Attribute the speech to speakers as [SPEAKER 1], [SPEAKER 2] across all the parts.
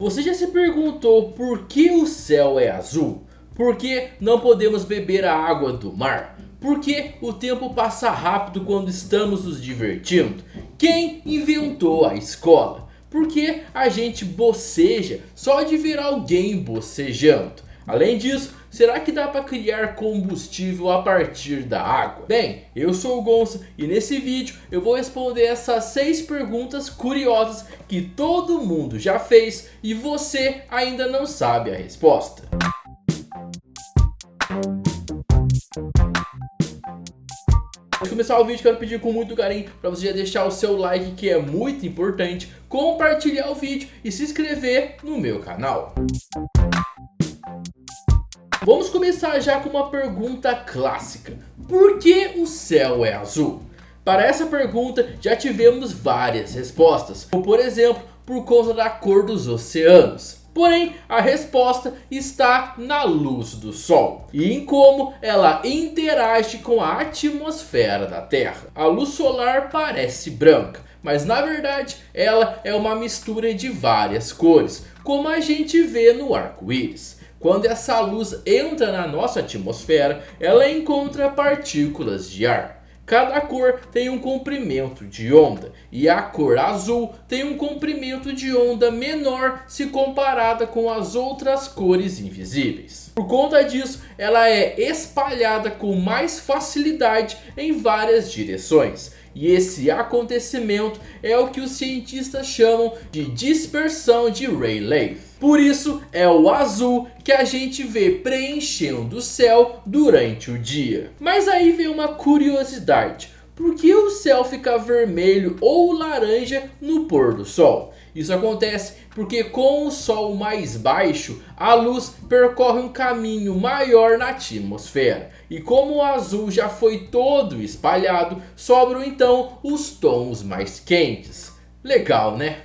[SPEAKER 1] Você já se perguntou por que o céu é azul? Por que não podemos beber a água do mar? Por que o tempo passa rápido quando estamos nos divertindo? Quem inventou a escola? Por que a gente boceja só de ver alguém bocejando? Além disso, será que dá para criar combustível a partir da água? Bem, eu sou o Gonça e nesse vídeo eu vou responder essas 6 perguntas curiosas que todo mundo já fez e você ainda não sabe a resposta. Antes de começar o vídeo, quero pedir com muito carinho para você já deixar o seu like, que é muito importante, compartilhar o vídeo e se inscrever no meu canal. Vamos começar já com uma pergunta clássica. Por que o céu é azul? Para essa pergunta já tivemos várias respostas, como por exemplo, por causa da cor dos oceanos. Porém, a resposta está na luz do Sol e em como ela interage com a atmosfera da Terra. A luz solar parece branca, mas na verdade ela é uma mistura de várias cores, como a gente vê no arco-íris. Quando essa luz entra na nossa atmosfera, ela encontra partículas de ar. Cada cor tem um comprimento de onda e a cor azul tem um comprimento de onda menor se comparada com as outras cores invisíveis. Por conta disso, ela é espalhada com mais facilidade em várias direções. E esse acontecimento é o que os cientistas chamam de dispersão de Rayleigh. Por isso é o azul que a gente vê preenchendo o céu durante o dia. Mas aí vem uma curiosidade. Por que o céu fica vermelho ou laranja no pôr do sol? Isso acontece porque com o sol mais baixo, a luz percorre um caminho maior na atmosfera. E como o azul já foi todo espalhado, sobram então os tons mais quentes. Legal, né?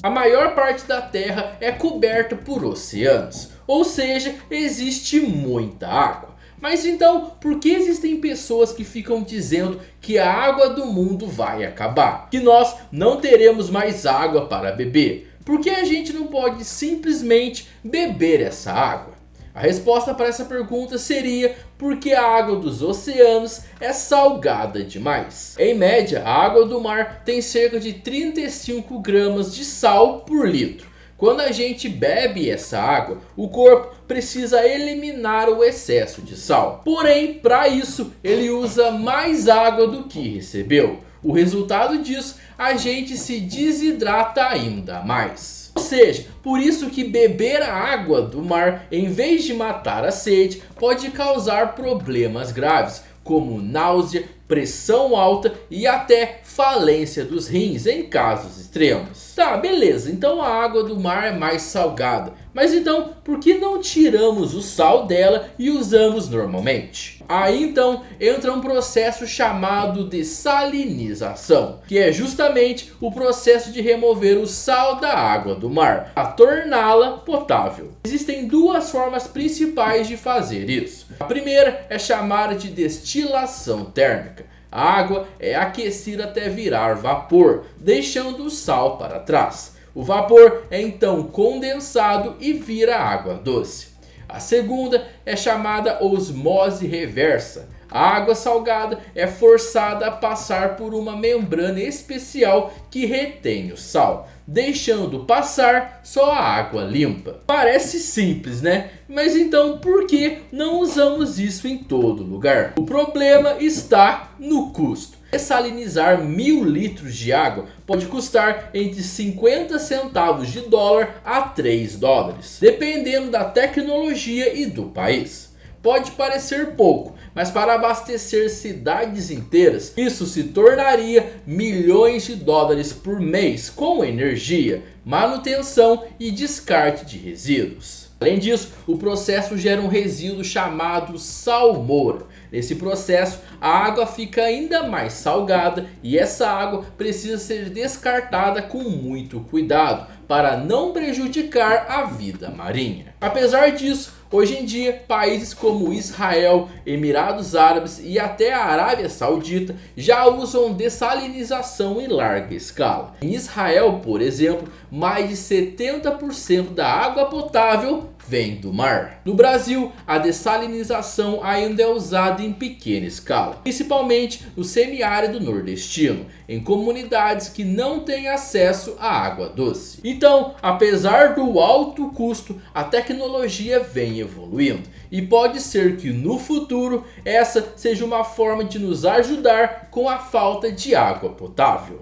[SPEAKER 1] A maior parte da Terra é coberta por oceanos, ou seja, existe muita água. Mas então, por que existem pessoas que ficam dizendo que a água do mundo vai acabar? Que nós não teremos mais água para beber? Por que a gente não pode simplesmente beber essa água? A resposta para essa pergunta seria porque a água dos oceanos é salgada demais. Em média, a água do mar tem cerca de 35 gramas de sal por litro. Quando a gente bebe essa água, o corpo precisa eliminar o excesso de sal. Porém, para isso, ele usa mais água do que recebeu. O resultado disso, a gente se desidrata ainda mais. Ou seja, por isso que beber a água do mar, em vez de matar a sede, pode causar problemas graves, como náusea, pressão alta e até falência dos rins em casos extremos. Tá, beleza, então a água do mar é mais salgada. Mas então, por que não tiramos o sal dela e usamos normalmente? Aí então entra um processo chamado de salinização, que é justamente o processo de remover o sal da água do mar, a torná-la potável. Existem duas formas principais de fazer isso. A primeira é chamada de destilação térmica. A água é aquecida até virar vapor, deixando o sal para trás. O vapor é então condensado e vira água doce. A segunda é chamada osmose reversa. A água salgada é forçada a passar por uma membrana especial que retém o sal, deixando passar só a água limpa. Parece simples, né? Mas então por que não usamos isso em todo lugar? O problema está no custo. Dessalinizar 1000 litros de água pode custar entre 50 centavos de dólar a 3 dólares, dependendo da tecnologia e do país. Pode parecer pouco, mas para abastecer cidades inteiras, isso se tornaria milhões de dólares por mês com energia, manutenção e descarte de resíduos. Além disso, o processo gera um resíduo chamado salmoura. Nesse processo, a água fica ainda mais salgada e essa água precisa ser descartada com muito cuidado para não prejudicar a vida marinha. Apesar disso, Hoje em dia, países como Israel, Emirados Árabes e até a Arábia Saudita já usam dessalinização em larga escala. Em Israel, por exemplo, mais de 70% da água potável vem do mar. No Brasil, a dessalinização ainda é usada em pequena escala, principalmente no semiárido nordestino, em comunidades que não têm acesso à água doce. Então, apesar do alto custo, a tecnologia vem evoluindo e pode ser que no futuro essa seja uma forma de nos ajudar com a falta de água potável.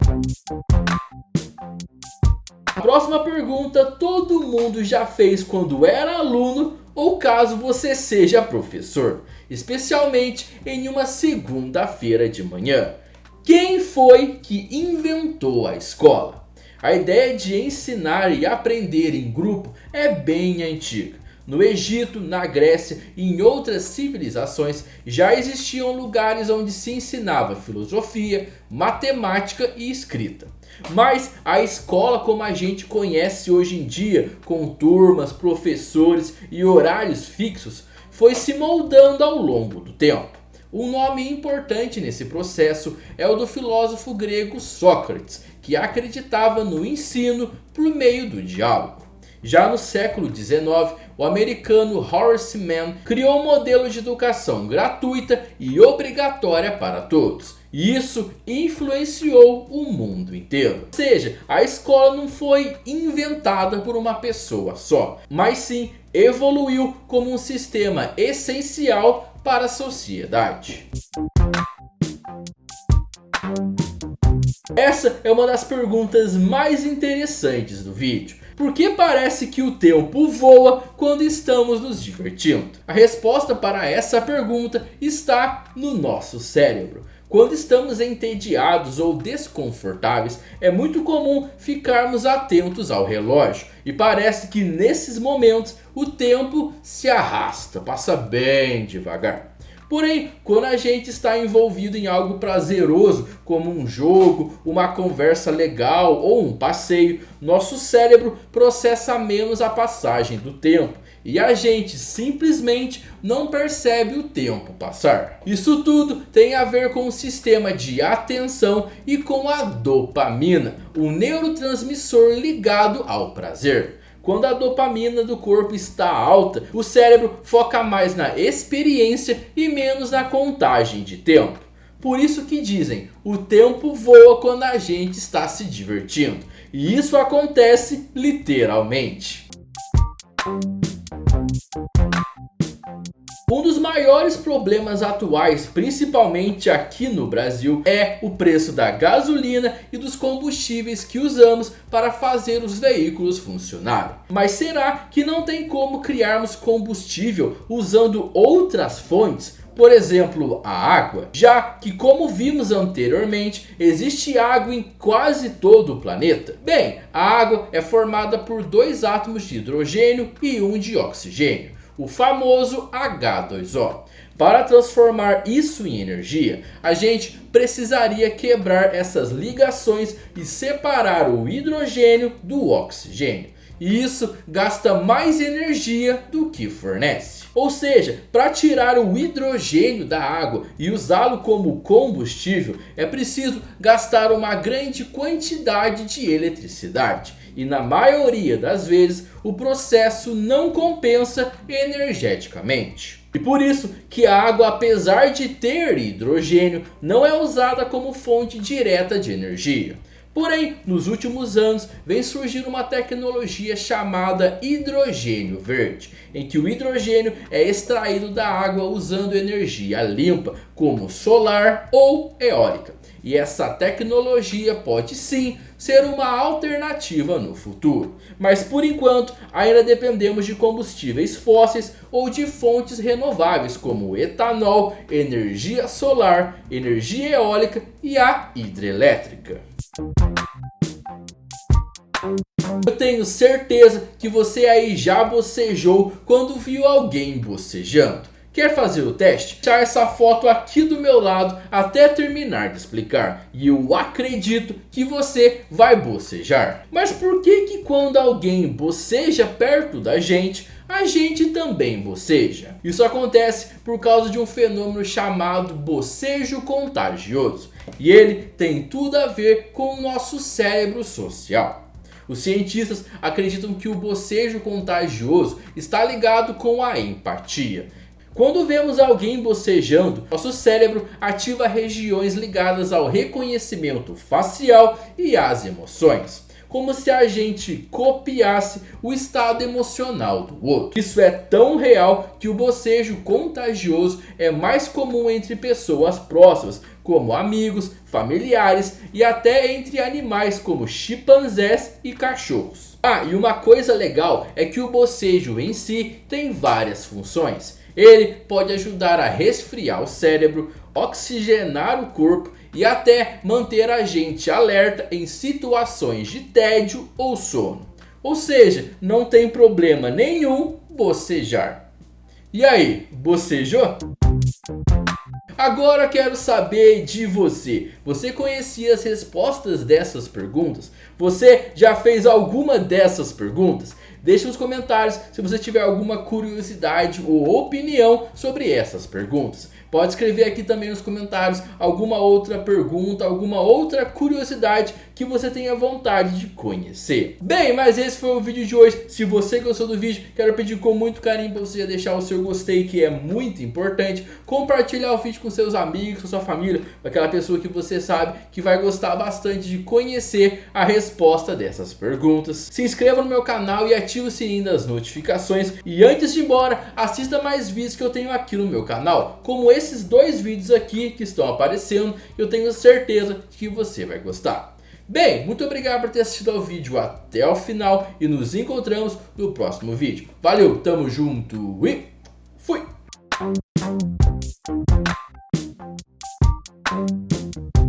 [SPEAKER 1] A próxima pergunta todo mundo já fez quando era aluno ou caso você seja professor, especialmente em uma segunda-feira de manhã. Quem foi que inventou a escola? A ideia de ensinar e aprender em grupo é bem antiga. No Egito, na Grécia e em outras civilizações já existiam lugares onde se ensinava filosofia, matemática e escrita. Mas a escola como a gente conhece hoje em dia, com turmas, professores e horários fixos, foi se moldando ao longo do tempo. Um nome importante nesse processo é o do filósofo grego Sócrates, que acreditava no ensino por meio do diálogo. Já no século XIX, o americano Horace Mann criou um modelo de educação gratuita e obrigatória para todos. E isso influenciou o mundo inteiro. Ou seja, a escola não foi inventada por uma pessoa só, mas sim evoluiu como um sistema essencial para a sociedade. Essa é uma das perguntas mais interessantes do vídeo. Por que parece que o tempo voa quando estamos nos divertindo? A resposta para essa pergunta está no nosso cérebro. Quando estamos entediados ou desconfortáveis, é muito comum ficarmos atentos ao relógio. E parece que nesses momentos o tempo se arrasta, passa bem devagar. Porém, quando a gente está envolvido em algo prazeroso, como um jogo, uma conversa legal ou um passeio, nosso cérebro processa menos a passagem do tempo e a gente simplesmente não percebe o tempo passar. Isso tudo tem a ver com o sistema de atenção e com a dopamina, o neurotransmissor ligado ao prazer. Quando a dopamina do corpo está alta, o cérebro foca mais na experiência e menos na contagem de tempo. Por isso que dizem, o tempo voa quando a gente está se divertindo. E isso acontece literalmente. Um dos maiores problemas atuais, principalmente aqui no Brasil, é o preço da gasolina e dos combustíveis que usamos para fazer os veículos funcionarem. Mas será que não tem como criarmos combustível usando outras fontes? Por exemplo, a água, já que, como vimos anteriormente, existe água em quase todo o planeta. Bem, a água é formada por 2 átomos de hidrogênio e 1 de oxigênio, o famoso H2O. Para transformar isso em energia, a gente precisaria quebrar essas ligações e separar o hidrogênio do oxigênio. E isso gasta mais energia do que fornece. Ou seja, para tirar o hidrogênio da água e usá-lo como combustível, é preciso gastar uma grande quantidade de eletricidade. E na maioria das vezes, o processo não compensa energeticamente. E por isso que a água, apesar de ter hidrogênio, não é usada como fonte direta de energia. Porém, nos últimos anos vem surgindo uma tecnologia chamada hidrogênio verde, em que o hidrogênio é extraído da água usando energia limpa, como solar ou eólica. E essa tecnologia pode sim ser uma alternativa no futuro. Mas por enquanto ainda dependemos de combustíveis fósseis ou de fontes renováveis como etanol, energia solar, energia eólica e a hidrelétrica. Eu tenho certeza que você aí já bocejou quando viu alguém bocejando. Quer fazer o teste? Deixar essa foto aqui do meu lado até terminar de explicar. E eu acredito que você vai bocejar. Mas por que quando alguém boceja perto da gente, a gente também boceja? Isso acontece por causa de um fenômeno chamado bocejo contagioso. E ele tem tudo a ver com o nosso cérebro social. Os cientistas acreditam que o bocejo contagioso está ligado com a empatia. Quando vemos alguém bocejando, nosso cérebro ativa regiões ligadas ao reconhecimento facial e às emoções, como se a gente copiasse o estado emocional do outro. Isso é tão real que o bocejo contagioso é mais comum entre pessoas próximas, como amigos, familiares e até entre animais como chimpanzés e cachorros. E uma coisa legal é que o bocejo em si tem várias funções. Ele pode ajudar a resfriar o cérebro, oxigenar o corpo e até manter a gente alerta em situações de tédio ou sono. Ou seja, não tem problema nenhum bocejar. E aí, bocejou? Agora quero saber de você. Você conhecia as respostas dessas perguntas? Você já fez alguma dessas perguntas? Deixe nos comentários se você tiver alguma curiosidade ou opinião sobre essas perguntas. Pode escrever aqui também nos comentários alguma outra pergunta, alguma outra curiosidade que você tenha vontade de conhecer. Bem, mas esse foi o vídeo de hoje. Se você gostou do vídeo, quero pedir com muito carinho para você deixar o seu gostei, que é muito importante. Compartilhar o vídeo com seus amigos, com sua família, com aquela pessoa que você sabe que vai gostar bastante de conhecer a resposta dessas perguntas. Se inscreva no meu canal e ative o sininho das notificações. E antes de ir embora, assista mais vídeos que eu tenho aqui no meu canal, como esses 2 vídeos aqui que estão aparecendo. Eu tenho certeza que você vai gostar. Bem, muito obrigado por ter assistido ao vídeo até o final e nos encontramos no próximo vídeo. Valeu, tamo junto e fui!